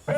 Back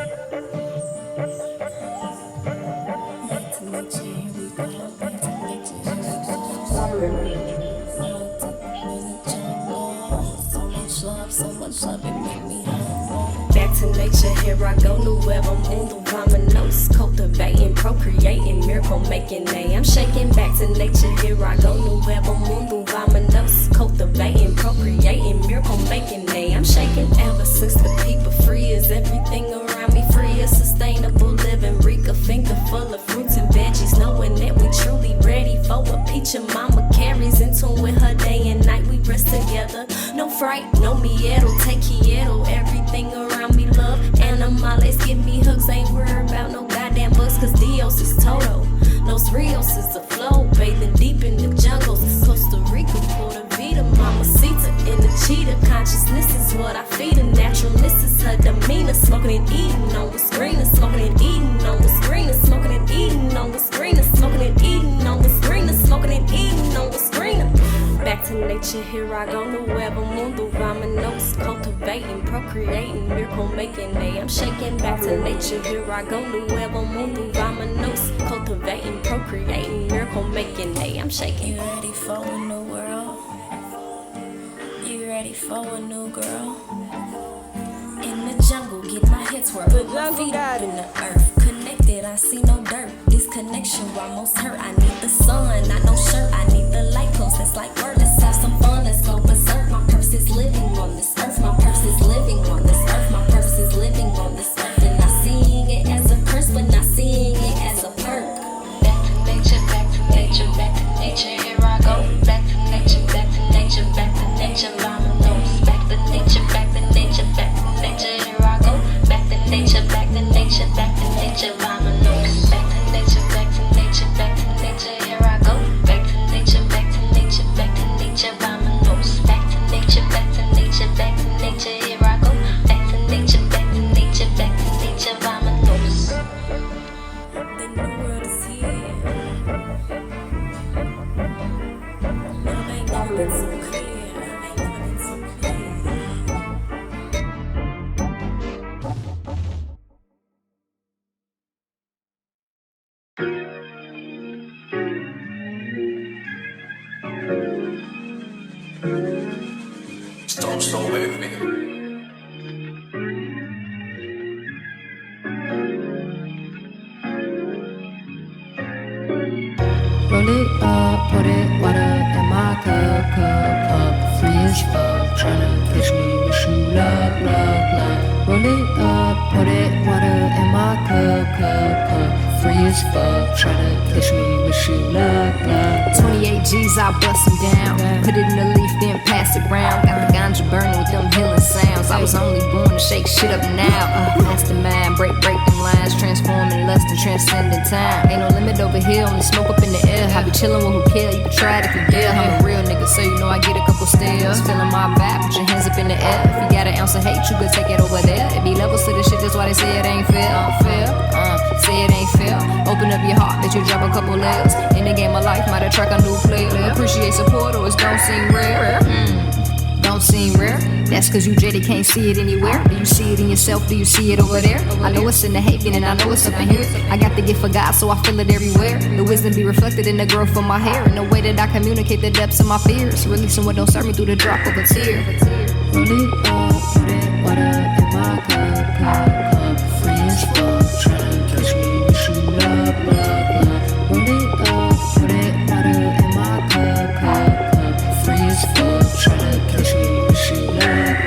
to nature, here I go, new ever mundo, reminisce, cultivating, procreating, miracle making, I'm shaking. Back to nature, here I go, new ever mundo, reminisce, cultivating, procreating, miracle making, I'm shaking. Ever since the people free is everything around me free, a sustainable living, Rica finger full of fruits and veggies, knowing that we truly ready for a peach and mama carries in tune with her day and night. We rest together, no fright, no miedo, take quieto, everything around me love animales, give me hugs, ain't worried about no goddamn bugs, cause Dios is Toto, Los Rios is the flow, bathing deep in the jungles, it's Costa Rica, Puerto Vida, Mamacita in the cheetah, consciousness is what I feed her, naturalness is her demeanor, smoking and eating on the screen, smoking and eating on the screen, smoking and eating on the screen, smoking and eating on the screen, smoking and eating on the screen. Back to nature, here I go, nuevo mundo, reminisce, cultivating, procreating, miracle making, I'm shaking. Back to nature, here I go, nuevo mundo, reminisce, cultivating, procreating, miracle making, I'm shaking. You ready for a new world? You ready for a new girl? In the jungle, get my head twirled, put my feet up in the earth. Connected, I see no dirt. Disconnection, almost hurt. I need the sun, not no shirt. I need the light close, that's like word. Let's have some fun, let's go berserk. My purse is living on this earth. My purse is living on this earth. My purse is living on this earth. And not seeing it as a curse, but not seeing it as a perk. Back to nature, back to nature, back to nature. Here I go. Back to nature, back to nature, back to nature. Mama knows. Back to nature, back to nature, back to nature. Here I go. Back to nature, back to nature, back to nature. Mama knows. Back to nature, back to nature, back to nature. Here I go. Back to nature, back to nature, back to nature. Mama knows. Back to nature, back to nature, back to nature. Here I go. Back to nature, back to nature, back to nature. Mama knows. The new world is here. Love ain't never been so clear. Slow wave, nigga. Roll it up, put it water in my cup. Free as fuck, tryna catch me, wish you luck. Roll it up, put it water in my cup. Free as fuck, tryna catch me, wish you luck. 28 G's, I bust them down. Put it in a leaf, then pass it round. Got the ganja burning with them healing sounds. I was only born to shake shit up now. Mastermind, break them lines, transforming less than transcending time. Ain't no limit over here, only smoke up in the air. I be chillin' with who care, you can try it if you dare. I'm a real nigga, so you know I get a couple stares. Feeling my vibe, put your hands up in the air. If you got an ounce of hate, you could take it over there. It be levels to this shit, that's why they say it ain't fair. Say it ain't fair. Open up your heart, let you drop a couple layers. In the game of life, might attract a new player. Appreciate support, or it don't seem rare. Don't seem rare. That's cause you jaded, can't see it anywhere. Do you see it in yourself? Do you see it over there? I know it's in the hating and I know it's up in here. I got the gift for God, so I feel it everywhere. The wisdom be reflected in the growth of my hair, in the way that I communicate the depths of my fears, releasing what don't serve me through the drop of a tear. Roll it up, put it water in my cup. Free as fuck, tryna catch me, wish you luck. Roll it up, put it water in my cup. Free as fuck, tryna catch me, wish you luck.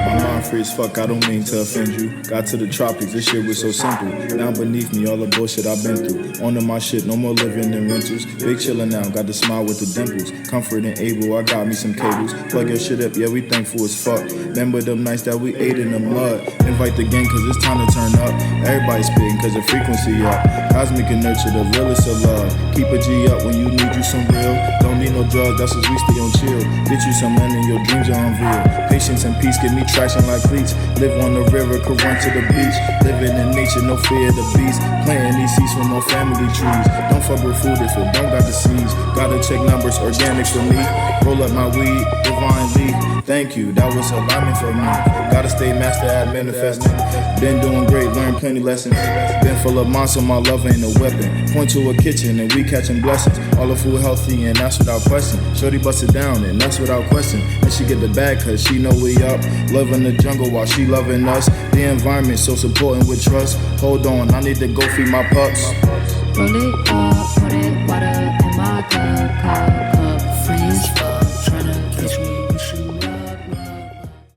My mind free as fuck, I don't mean to offend you. Got to the tropics, this shit was so simple. Down beneath me, all the bullshit I've been through. On to my shit, no more living in rentals. Big chillin' now, got the smile with the dimples. Comfort and able, I got me some cables. Plug your shit up, yeah, we thankful as fuck. Remember them nights that we ate in the mud. Invite the gang, cause it's time to turn up. Everybody spittin', cause the frequency up. Cosmic and nurture, the realest of love. Keep a G up when you need you some real. Don't need no drugs, that's as we stay on chill. Get you some money, your dreams are unreal. Patience and peace give me traction like cleats. Live on the river, could run to the beach. Living in nature, no fear of the beast. Planting these seeds for more family trees. Don't fuck with food if it don't got the seeds. Gotta check numbers, organic for me. Roll up my weed, live divinely. Thank you, that was alignment for me. Gotta stay master at manifesting. Been doing great, learned plenty lessons. Been full of minds, so my love ain't a weapon. Point to a kitchen and we catching blessings. All the food healthy and that's without question. Shorty bust it down and that's without question. And she get the bag cause she know we up. Loving the jungle while she loving us. The environment so supporting with trust. Hold on, I need to go feed my pups. Roll it up, put it